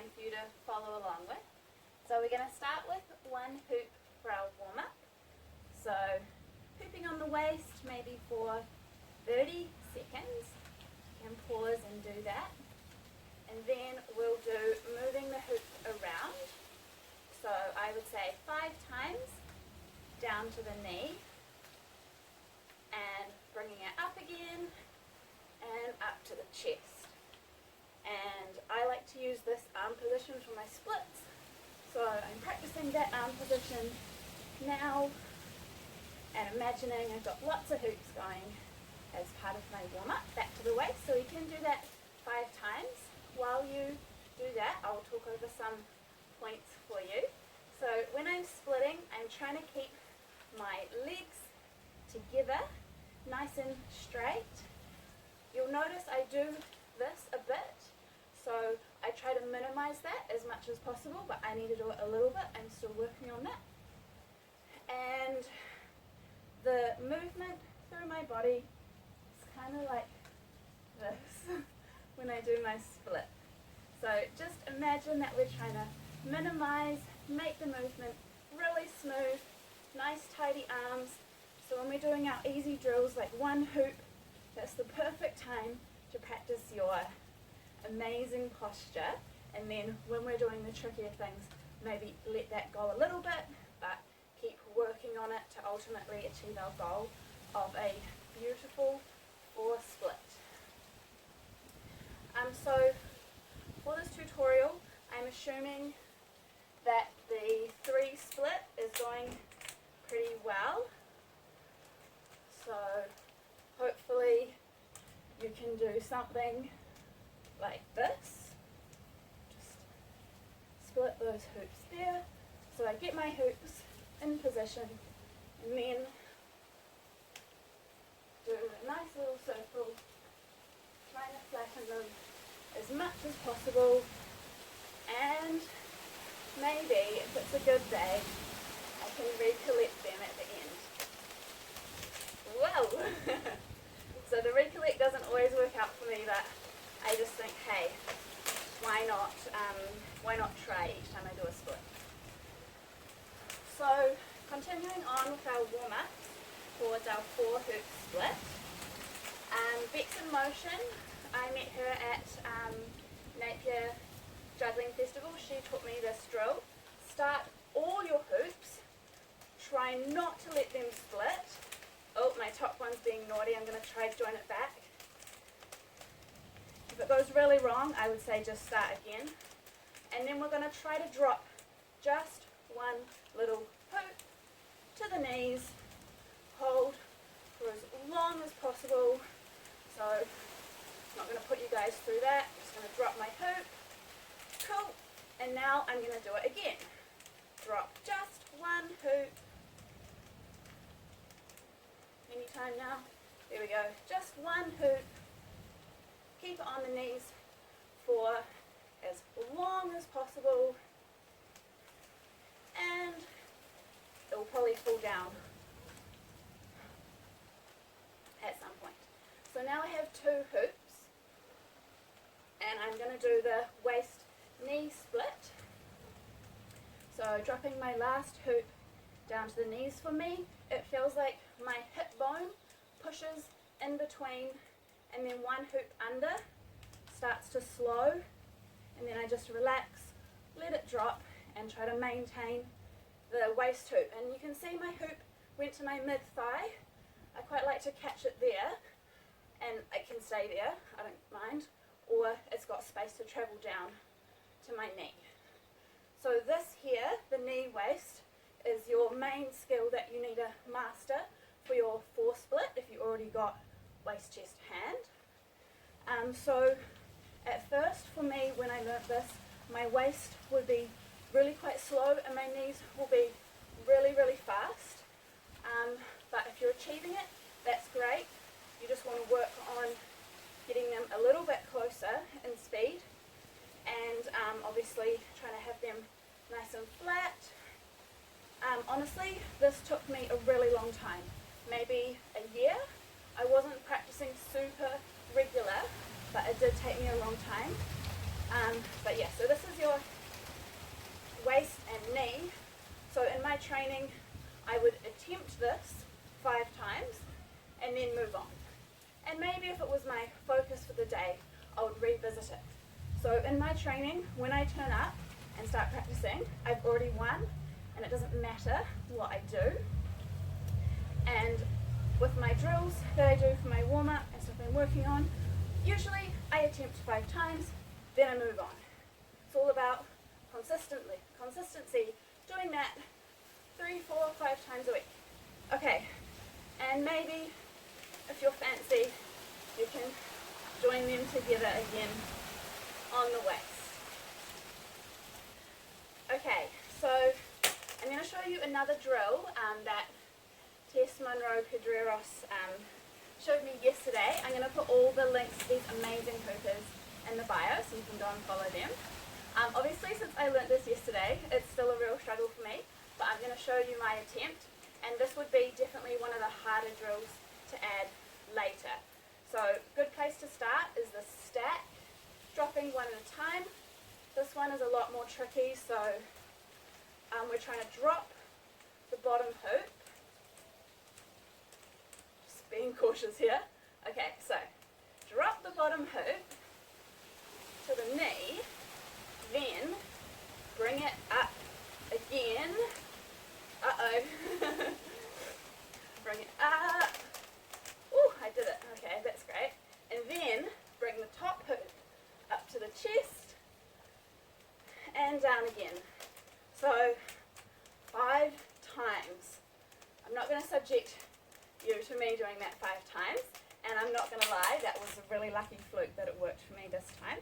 fine for you to follow along with. So we're going to start with one hoop for our warm-up. So hooping on the waist maybe for 30 seconds. You can pause and do that. And then we'll do moving the hoop around. So I would say 5 times down to the knee and bringing it up again and up to the chest. And I like to use this arm position for my splits. So I'm practicing that arm position now and imagining I've got lots of hoops going as part of my warm-up back to the waist. So you can do that 5 times. While you do that, I'll talk over some points for you. So when I'm splitting, I'm trying to keep my legs together, nice and straight. You'll notice I do this a bit, so I try to minimize that as much as possible, but I need to do it a little bit. I'm still working on that. And the movement through my body is kind of like this when I do my split. So just imagine that we're trying to minimize, make the movement really smooth, nice tidy arms. So when we're doing our easy drills like one hoop, that's the perfect time to practice your amazing posture. And then when we're doing the trickier things, maybe let that go a little bit, but keep working on it to ultimately achieve our goal of a beautiful 4 split. So for this tutorial, I'm assuming that the 3 split is going pretty well. So hopefully you can do something like this. Just split those hoops there. So I get my hoops in position and then do a nice little circle, trying to flatten them as much as possible, and maybe if it's a good day I can recollect them at the end. Whoa! So the recollect doesn't always work out for me, but I just think, hey, why not try each time I do a split. So continuing on with our warm-ups towards our 4 hoop split. Bex in Motion, I met her at Napier Juggling Festival. She taught me this drill. Start all your hoops, try not to let them split. Oh, my top one's being naughty, I'm going to try to join it back. If it goes really wrong, I would say just start again. And then we're going to try to drop just one little hoop to the knees, hold for as long as possible. So I'm not going to put you guys through that, I'm just going to drop my hoop. Cool. And now I'm going to do it again. Drop just one hoop. Anytime now. There we go. Just one hoop. Keep it on the knees for as long as possible. And it will probably fall down at some point. So now I have 2 hoops. And I'm going to do the waist knee split. So dropping my last hoop down to the knees for me, it feels like my hip bone pushes in between and then one hoop under starts to slow, and then I just relax, let it drop and try to maintain the waist hoop. And you can see my hoop went to my mid-thigh. I quite like to catch it there, and it can stay there, I don't mind, or it's got space to travel down to my knee. So this here, the knee waist, is your main skill that you need to master for your 4 split if you already got waist, chest, hand. So at first for me when I learnt this, my waist would be really quite slow and my knees will be really, really fast. But if you're achieving it, that's great. You just want to work on getting them a little bit closer in speed, and obviously trying to have them nice and flat. Honestly, this took me a really long time, maybe a year. I wasn't practicing super regular, but it did take me a long time. But yeah, so this is your waist and knee. So in my training, I would attempt this 5 times and then move on. And maybe if it was my focus for the day, I would revisit it. So in my training, when I turn up and start practicing, I've already won, and it doesn't matter what I do. And with my drills that I do for my warm-up and stuff I'm working on, usually I attempt 5 times, then I move on. It's all about consistency, doing that 3, 4, 5 times a week. Okay, and maybe if you're fancy, you can join them together again on the waist. Okay, so I'm going to show you another drill that Tess Monroe-Pedreros showed me yesterday. I'm going to put all the links to these amazing hoopers in the bio so you can go and follow them. Obviously, since I learnt this yesterday, it's still a real struggle for me, but I'm going to show you my attempt, and this would be definitely one of the harder drills to add later. So good place to start is the stack, dropping one at a time. This one is a lot more tricky, so we're trying to drop the bottom hoop. Just being cautious here. Okay, so drop the bottom hoop to the knee, then bring it up again. Bring it up. Ooh, I did it. Okay, that's great. And then bring the top hoop up to the chest and down again. So 5 times. I'm not going to subject you to me doing that 5 times, and I'm not going to lie, that was a really lucky fluke that it worked for me this time.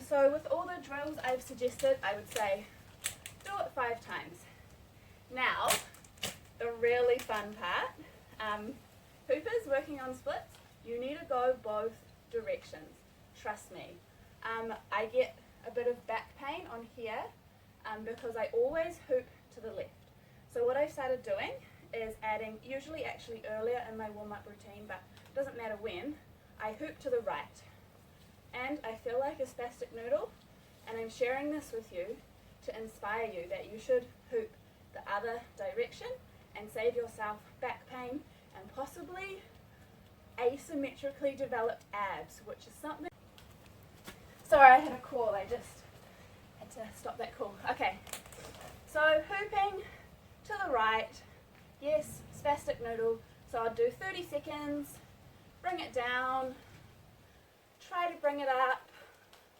So with all the drills I've suggested, I would say do it 5 times. Now, the really fun part, hoopers working on splits, you need to go both directions. Trust me. I get a bit of back pain on here because I always hoop to the left. So what I've started doing is adding, usually actually earlier in my warm-up routine, but it doesn't matter when, I hoop to the right. And I feel like a spastic noodle, and I'm sharing this with you to inspire you that you should hoop the other direction and save yourself back pain and possibly asymmetrically developed abs, which is something. Sorry, I had a call, I just had to stop that call. Okay, so hooping to the right, yes, spastic noodle, so I'll do 30 seconds, bring it down, try to bring it up.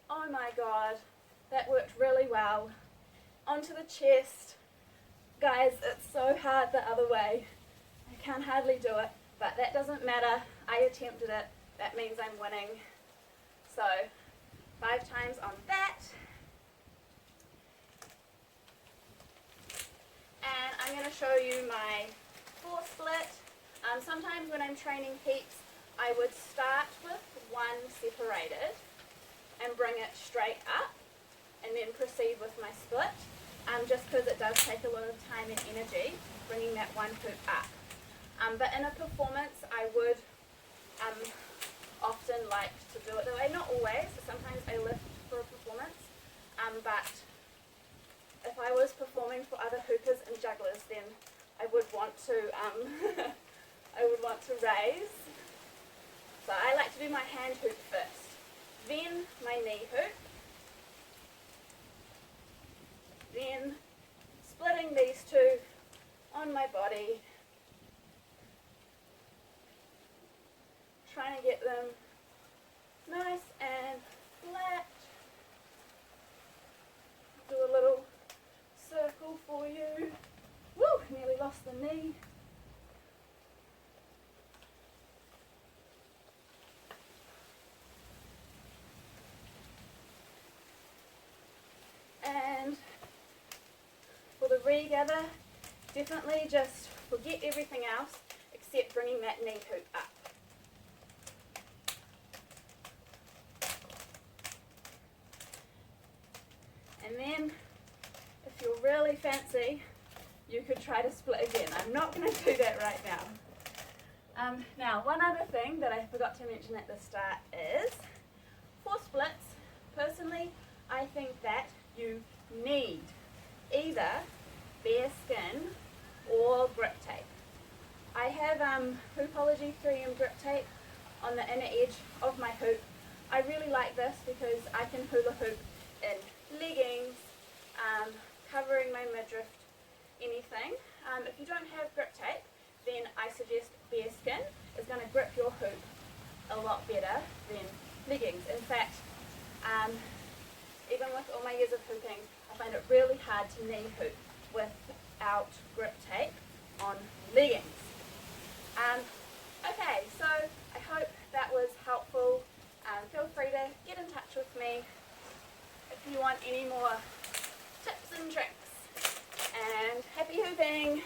Oh my god, that worked really well. Onto the chest. Guys, it's so hard the other way. I can hardly do it, but that doesn't matter. I attempted it. That means I'm winning. So 5 times on that. And I'm going to show you my 4 split. Sometimes when I'm training heaps, I would start with 1 separated and bring it straight up and then proceed with my split, just because it does take a lot of time and energy bringing that 1 hoop up. But in a performance, I would often like to do it that way. Not always, sometimes I lift for a performance, but if I was performing for other hoopers and jugglers, then I would want to I would want to raise. So I like to do my hand hoop first, then my knee hoop, then splitting these 2 on my body, trying to get them nice and flat. Do a little circle for you. Woo! Nearly lost the knee. And for the regather, definitely just forget everything else except bringing that knee hoop up. And then, if you're really fancy, you could try to split again. I'm not going to do that right now. Now, one other thing that I forgot to mention at the start is, for splits, personally, I think that you need either bare skin or grip tape. I have Hoopology 3M grip tape on the inner edge of my hoop. I really like this because I can hula hoop in leggings, covering my midriff, anything. If you don't have grip tape, then I suggest bare skin is going to grip your hoop a lot better than leggings. In fact, even with all my years of hooping, I find it really hard to knee hoop without grip tape on leggings. Okay, so I hope that was helpful. Feel free to get in touch with me if you want any more tips and tricks. And happy hooping!